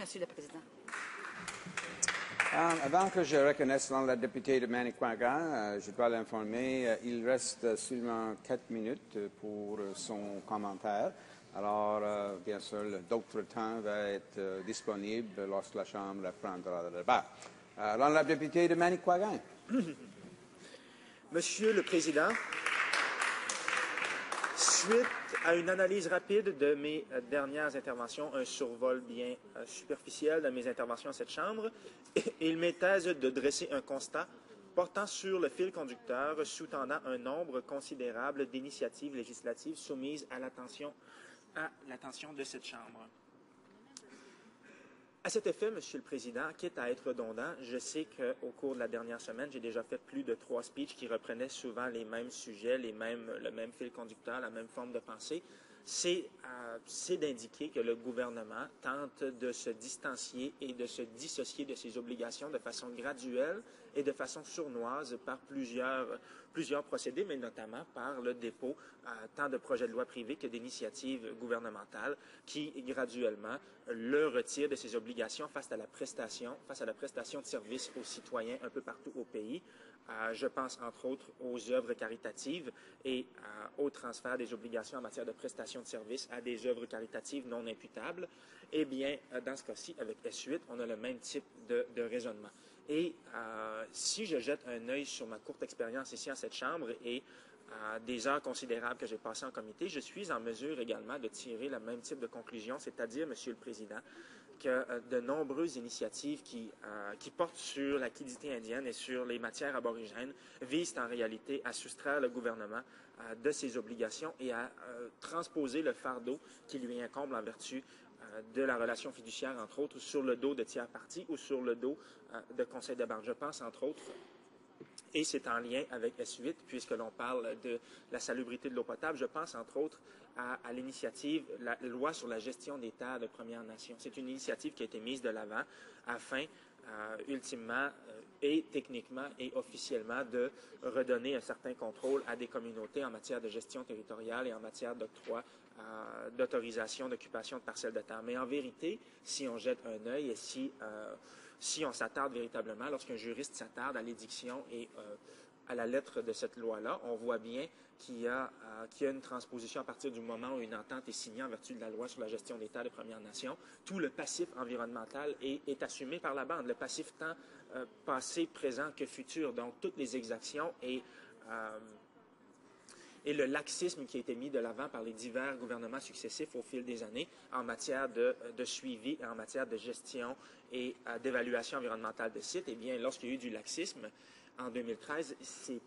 Merci, le Président. Avant que je reconnaisse la députée de Manicouagan, je dois l'informer, il reste seulement 4 minutes pour son commentaire. Alors, bien sûr, d'autres temps va être disponible lorsque la Chambre reprendra le débat. La députée de Manicouagan. Monsieur le Président, suite à une analyse rapide de mes dernières interventions, un survol bien superficiel de mes interventions à cette Chambre, il m'est aise de dresser un constat portant sur le fil conducteur sous-tendant un nombre considérable d'initiatives législatives soumises à l'attention de cette Chambre. À cet effet, Monsieur le Président, quitte à être redondant, je sais qu'au cours de la dernière semaine, j'ai déjà fait plus de 3 speeches qui reprenaient souvent les mêmes sujets, le même fil conducteur, la même forme de pensée. C'est d'indiquer que le gouvernement tente de se distancier et de se dissocier de ses obligations de façon graduelle et de façon sournoise par plusieurs procédés, mais notamment par le dépôt tant de projets de loi privés que d'initiatives gouvernementales qui, graduellement, le retirent de ses obligations face à la prestation de services aux citoyens un peu partout au pays. Je pense, entre autres, aux œuvres caritatives et au transfert des obligations en matière de prestation de services à des œuvres caritatives non imputables. Eh bien, dans ce cas-ci, avec S8, on a le même type de raisonnement. Et si je jette un œil sur ma courte expérience ici à cette Chambre et des heures considérables que j'ai passées en comité, je suis en mesure également de tirer le même type de conclusion, c'est-à-dire, Monsieur le Président, que de nombreuses initiatives qui portent sur la quiddité indienne et sur les matières aborigènes visent en réalité à soustraire le gouvernement de ses obligations et à transposer le fardeau qui lui incombe en vertu de la relation fiduciaire, entre autres, sur le dos de tiers parties ou sur le dos de conseils de banque. Je pense, entre autres, et c'est en lien avec S8, puisque l'on parle de la salubrité de l'eau potable, je pense, entre autres, à l'initiative, la loi sur la gestion des terres de Premières Nations. C'est une initiative qui a été mise de l'avant afin, ultimement et techniquement et officiellement, de redonner un certain contrôle à des communautés en matière de gestion territoriale et en matière d'octroi d'autorisation d'occupation de parcelles de terre. Mais en vérité, si on jette un œil et si on s'attarde véritablement, lorsqu'un juriste s'attarde à l'édiction et à la lettre de cette loi-là, on voit bien qu'il y a une transposition à partir du moment où une entente est signée en vertu de la loi sur la gestion des terres des Premières Nations. Tout le passif environnemental est assumé par la bande, le passif tant passé, présent que futur. Donc, toutes les exactions et le laxisme qui a été mis de l'avant par les divers gouvernements successifs au fil des années en matière de suivi et en matière de gestion et d'évaluation environnementale de sites, eh bien, lorsqu'il y a eu du laxisme en 2013, c'est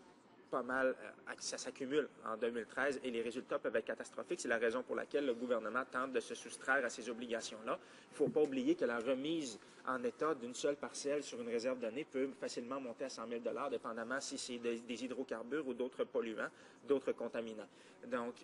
pas mal, ça s'accumule en 2013 et les résultats peuvent être catastrophiques. C'est la raison pour laquelle le gouvernement tente de se soustraire à ces obligations-là. Il ne faut pas oublier que la remise en état d'une seule parcelle sur une réserve donnée peut facilement monter à 100 000 $, dépendamment si c'est des hydrocarbures ou d'autres polluants, d'autres contaminants. Donc,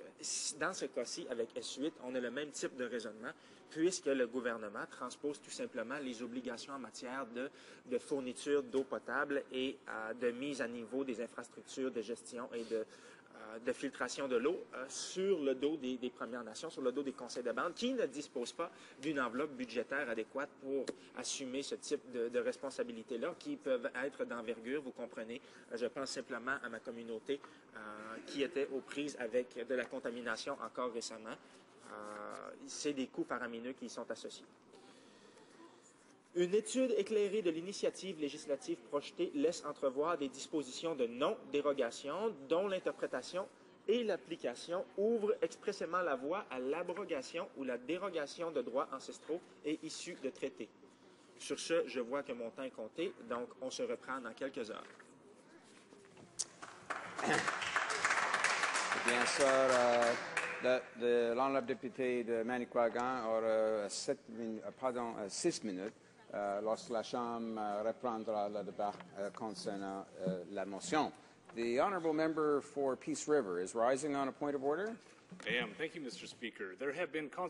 dans ce cas-ci, avec S8, on a le même type de raisonnement, puisque le gouvernement transpose tout simplement les obligations en matière de fourniture d'eau potable et de mise à niveau des infrastructures de gestion et de filtration de l'eau sur le dos des Premières Nations, sur le dos des conseils de bande, qui ne disposent pas d'une enveloppe budgétaire adéquate pour assumer ce type de responsabilités-là, qui peuvent être d'envergure, vous comprenez. Je pense simplement à ma communauté qui était aux prises avec de la contamination encore récemment. C'est des coûts faramineux qui y sont associés. Une étude éclairée de l'initiative législative projetée laisse entrevoir des dispositions de non-dérogation dont l'interprétation et l'application ouvrent expressément la voie à l'abrogation ou la dérogation de droits ancestraux et issus de traités. Sur ce, je vois que mon temps est compté, donc on se reprend dans quelques heures. Bien sûr, l'honorable député de Manicouagan aura 6 minutes lorsque la Chambre reprendra le débat concernant la motion. The honourable member for Peace River is rising on a point of order. I am. Thank you, Mr. Speaker. There have been